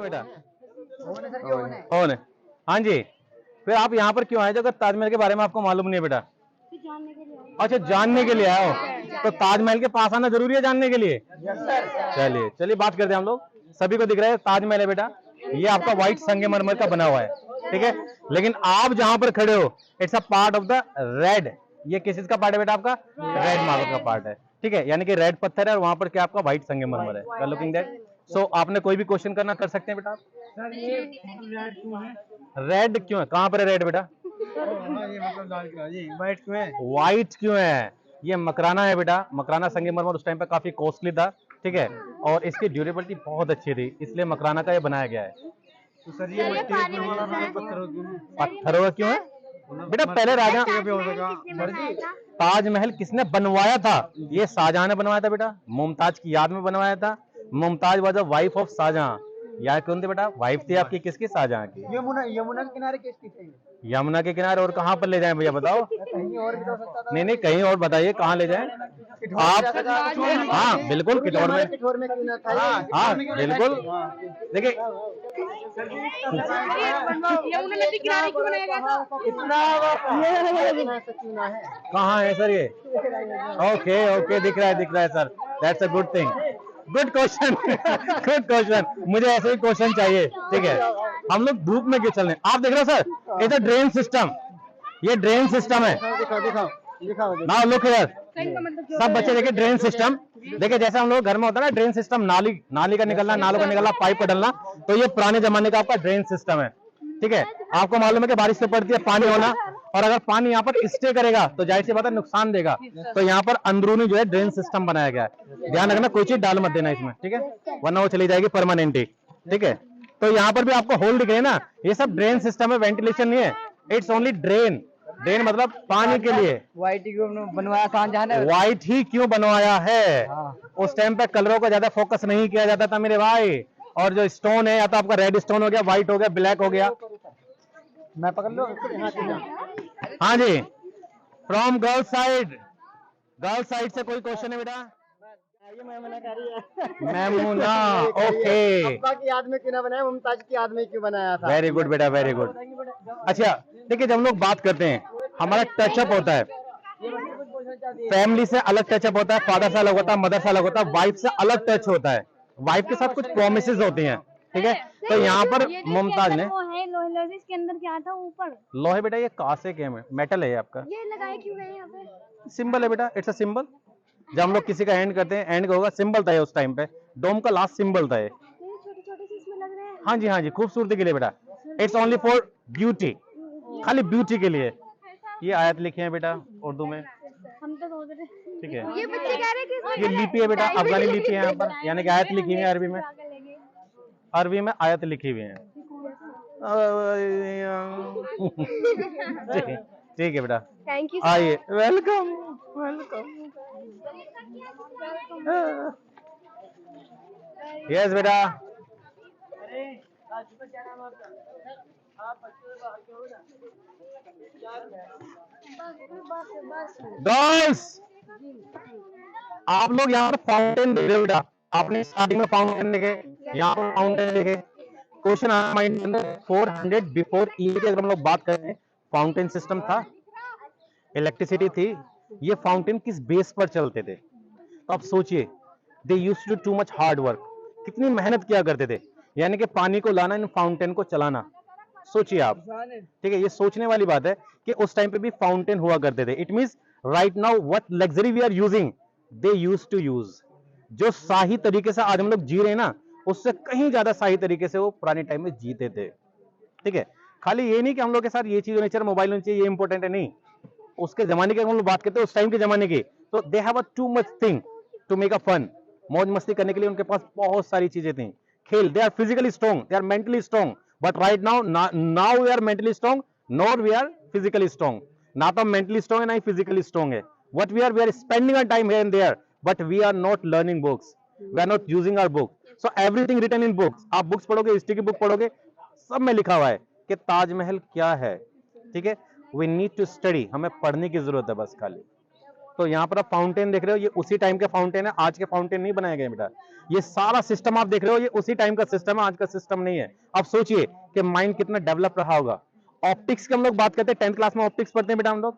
बेटा? कौन है? हाँ जी, फिर आप यहाँ पर क्यों आए जो अगर ताजमहल के बारे में आपको मालूम नहीं है बेटा? जानने के लिए। अच्छा, जानने के लिए आए हो, तो ताजमहल के पास आना जरूरी है जानने के लिए? चलिए चलिए बात करते हैं हम लोग। सभी को दिख रहा है ताजमहल है बेटा, ये आपका व्हाइट संगमरमर का बना हुआ है, ठीक है। लेकिन आप जहां पर खड़े हो, it's a part of the red. ये किस चीज का पार्ट है बेटा आपका? रेड मार्बल का पार्ट है, ठीक है। यानी कि रेड पत्थर है और वहां पर क्या आपका व्हाइट संगमरमर है। लुकिंग दैट, सो आपने कोई भी क्वेश्चन करना कर सकते हैं बेटा आप। रेड क्यों है? कहां पर है रेड बेटा? व्हाइट क्यों है? व्हाइट क्यों है? ये मकराना है बेटा। मकराना संगमरमर उस टाइम पे काफी कॉस्टली था, ठीक है, और इसकी ड्यूरेबिलिटी बहुत अच्छी थी, इसलिए मकराना का ये बनाया गया है। तो सर ये पत्थरों का क्यों है बेटा? पहले राजा ताजमहल किसने बनवाया था? ये शाहजहां ने बनवाया था बेटा, मुमताज की याद में बनवाया था। Mumtaz was the wife of Shahjahan. याद कौन थी बेटा? वाइफ थी आपकी किसकी? शाहजहां की। यमुना के किनारे किसकी थी? यमुना के किनारे। और कहां पर ले जाएं भैया बताओ? कहीं और भी तो हो सकता था। नहीं कहीं और बताइए कहां ले जाएं आप? हाँ बिल्कुल, किटौर में। किठौर में क्यों ना था? हाँ बिल्कुल। देखिए यमुना नदी किनारे क्यों बनाया गया था? इतना कहाँ है सर ये? ओके ओके, दिख रहा है sir, that's a good thing, good question good question. मुझे ऐसे ही क्वेश्चन चाहिए, ठीक है। हम लोग धूप में क्यों चल रहे हैं? आप देख रहे हो सर, ये तो ड्रेन सिस्टम, ये ड्रेन सिस्टम है। ना लुक हियर, सब बच्चे देखिए ड्रेन सिस्टम। देखिए जैसे हम लोग घर में होता है ना ड्रेन सिस्टम, नाली का निकलना, नालों का निकलना, पाइप का डलना, तो ये पुराने जमाने का आपका ड्रेन सिस्टम है, ठीक है। आपको मालूम है कि बारिश से पड़ती है पानी होना, और अगर पानी यहाँ पर स्टे करेगा तो जाहिर सी बात है नुकसान देगा, तो यहाँ पर अंदरूनी जो है ड्रेन सिस्टम बनाया गया है। ध्यान रखना कोई चीज डाल मत देना इसमें, ठीक है, वरना वो चली जाएगी परमानेंटली, ठीक है। तो यहाँ पर भी आपको होल दिख रहे हैं ना, ये सब ड्रेन सिस्टम है, वेंटिलेशन नहीं है, इट्स ओनली ड्रेन। ड्रेन मतलब पानी के लिए। व्हाइट क्यों बनवाया शाहजहां ने? व्हाइट ही क्यों बनवाया है? उस टाइम पे कलरों को ज्यादा फोकस नहीं किया जाता था मेरे भाई, और जो स्टोन है या तो आपका रेड स्टोन हो गया, व्हाइट हो गया, ब्लैक हो गया। मैं पकड़ लो। हाँ जी, फ्रॉम गर्ल साइड से कोई क्वेश्चन है बेटा? मैमुना, ओके। अब्बा की याद में क्यों ना बनाया, मुमताज की याद में क्यों बनाया था? वेरी गुड बेटा, वेरी गुड। अच्छा देखिए, जब हम लोग बात करते हैं हमारा टचअप होता है, फैमिली से अलग टचअप होता है, फादर से अलग होता है, मदर से अलग होता है, वाइफ से अलग टच होता है, वाइफ के साथ कुछ प्रोमिसेस होती हैं, ठीक है। तो यहाँ पर मुमताज ने इसके अंदर क्या था ऊपर? लोहे बेटा, ये कांसे के में मेटल है आपका, ये लगाए क्यों है यहाँ पे? सिंबल है बेटा, इट्स अ सिंबल। जब हम लोग किसी का एंड करते हैं, एंड का होगा सिंबल था ये, उस टाइम पे डोम का लास्ट सिंबल था ये। छोटे छोटे से इसमें लग रहे हैं। हाँ जी, खूबसूरती के लिए बेटा, इट्स ओनली फॉर ब्यूटी, खाली ब्यूटी के लिए। ये आयत लिखी है बेटा उर्दू में, हम तो सोच रहे, ठीक है। ये बच्चे कह रहे हैं कि ये लिपि है बेटा, अफगानी लिपि है यहाँ पर, यानी कि आयत लिखी हुई है अरबी में, अरबी में आयत लिखी हुई है। ठीक है बेटा, थैंक यू। आइए, वेलकम वेलकम। यस बेटा। गर्ल्स, आप लोग यहाँ पर फाउंटेन देख रहे हो बेटा, आपने स्टार्टिंग में फाउंटेन देखे, यहाँ पर फाउंटेन देखे। क्वेश्चन आया माइंड के अंदर, 400 बिफोर ईयर की अगर हम लोग बात करें, फाउंटेन सिस्टम था, इलेक्ट्रिसिटी थी, ये फाउंटेन किस बेस पर चलते थे? तो आप सोचिए, they used to too much hard work, कितनी मेहनत किया करते थे, यानी कि पानी को लाना, इन फाउंटेन को चलाना। सोचिए आप, ठीक है, ये सोचने वाली बात है कि उस टाइम पे भी फाउंटेन हुआ करते थे। It means right now what luxury we are using, they used to use. जो शाही तरीके से आज हम लोग जी रहे हैं ना, उससे कहीं ज्यादा शाही तरीके से वो पुराने टाइम में जीते थे, ठीक है। खाली ये नहीं कि हम लोग के साथ ये चीज होनी चाहिए, मोबाइल होनी चाहिए, ये इंपॉर्टेंट है, नहीं। उसके जमाने की हम लोग बात करते हैं, उस टाइम के जमाने की, तो they have a too much thing to make a fun. मौज मस्ती करने के लिए उनके पास बहुत सारी चीजें थी, खेल, they are physically strong, they are mentally strong, but right now we are mentally strong, not we are physically strong. ना तो मेंटली स्ट्रॉन्ग है, ना ही फिजिकली स्ट्रॉन्ग है। What we are spending our time here and there, but we are not learning books, we are not using our book. So everything written in books, आप books पढ़ोगे, history की book पढ़ोगे, सब में लिखा हुआ है कि ताजमहल क्या है, ठीक है। वी नीड टू स्टडी, हमें पढ़ने की जरूरत है बस खाली, तो यहाँ पर आप फाउंटेन देख रहे हो, ये उसी टाइम के फाउंटेन है, आज के फाउंटेन नहीं बनाए गए बेटा। ये सारा सिस्टम आप देख रहे हो, ये उसी टाइम का सिस्टम है, आज का सिस्टम नहीं है। अब सोचिए कि माइंड कितना डेवलप रहा होगा। ऑप्टिक्स की हम लोग बात करते हैं, 10th क्लास में ऑप्टिक्स पढ़ते हैं बेटा हम लोग,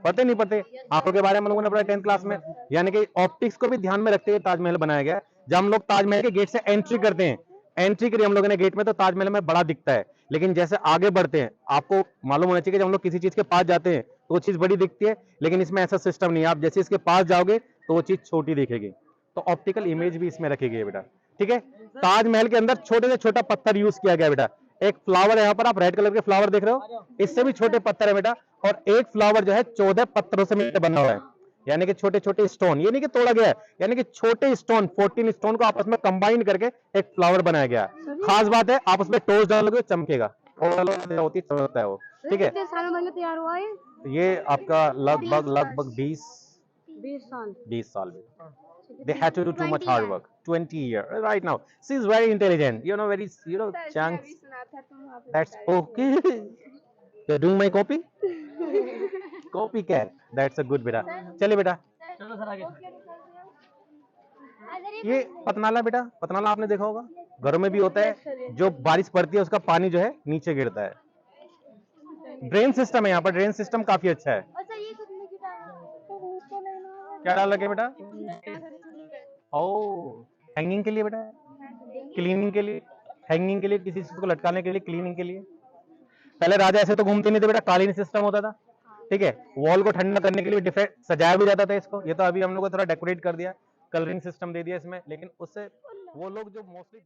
पढ़ते नहीं पढ़ते? आंखों के बारे में हम लोगों ने पढ़ा 10th क्लास में। यानी कि ऑप्टिक्स को भी ध्यान में रखते हुए ताजमहल बनाया गया है। जब हम लोग ताजमहल के गेट से एंट्री करते हैं, एंट्री करी हम लोगों ने गेट में, तो ताजमहल में बड़ा दिखता है, लेकिन जैसे आगे बढ़ते हैं आपको मालूम होना चाहिए कि जब हम लोग किसी चीज के पास जाते हैं तो वो चीज बड़ी दिखती है, लेकिन इसमें ऐसा सिस्टम नहीं है। आप जैसे इसके पास जाओगे तो वो चीज छोटी दिखेगी। तो ऑप्टिकल इमेज भी इसमें रखी गई है बेटा, ठीक है। ताजमहल के अंदर छोटे से छोटा पत्थर यूज किया गया बेटा। एक फ्लावर है यहाँ पर, आप रेड कलर के फ्लावर देख रहे हो, इससे भी छोटे पत्थर है बेटा। और एक फ्लावर जो है 14 पत्थरों से मिलकर बना हुआ है, यानी कि छोटे छोटे स्टोन, ये नहीं कि तोड़ा गया है, यानी कि छोटे स्टोन 14 स्टोन को आपस में कंबाइन करके एक फ्लावर बनाया गया है। खास बात है, आप उसमें टोस्ट डालोगे चमकेगा, और होती चमकता है वो, ठीक है। कितने सालों में तैयार हुआ है? ये आपका लगभग 20 20 साल में। They had to do too much hard work. 20 years right now. She is very intelligent, very chance. That's okay. You're doing my copy? Copycat. That's a good बेटा। चलिए बेटा, ये पतनाला बेटा, पतनाला आपने देखा होगा, घरों में भी होता है। जो बारिश पड़ती है उसका पानी जो है नीचे गिरता है। ड्रेन सिस्टम है यहाँ पर, ड्रेन सिस्टम काफी अच्छा है। अच्छा, ये कितने की डाला? क्या डाल रखे बेटा? ओ, हैंगिंग के लिए बेटा, क्लीनिंग के लिए, हैंगिंग के लिए, किसी चीज को लटकाने के लिए, क्लीनिंग के लिए। पहले राजा ऐसे तो घूमते नहीं थे बेटा, कालीन सिस्टम होता था, ठीक है। वॉल को ठंडा करने के लिए डिफरेंट सजाया भी जाता था इसको। ये तो अभी हम लोग को थोड़ा डेकोरेट कर दिया, कलरिंग सिस्टम दे दिया इसमें, लेकिन उससे वो लोग जो मोस्टली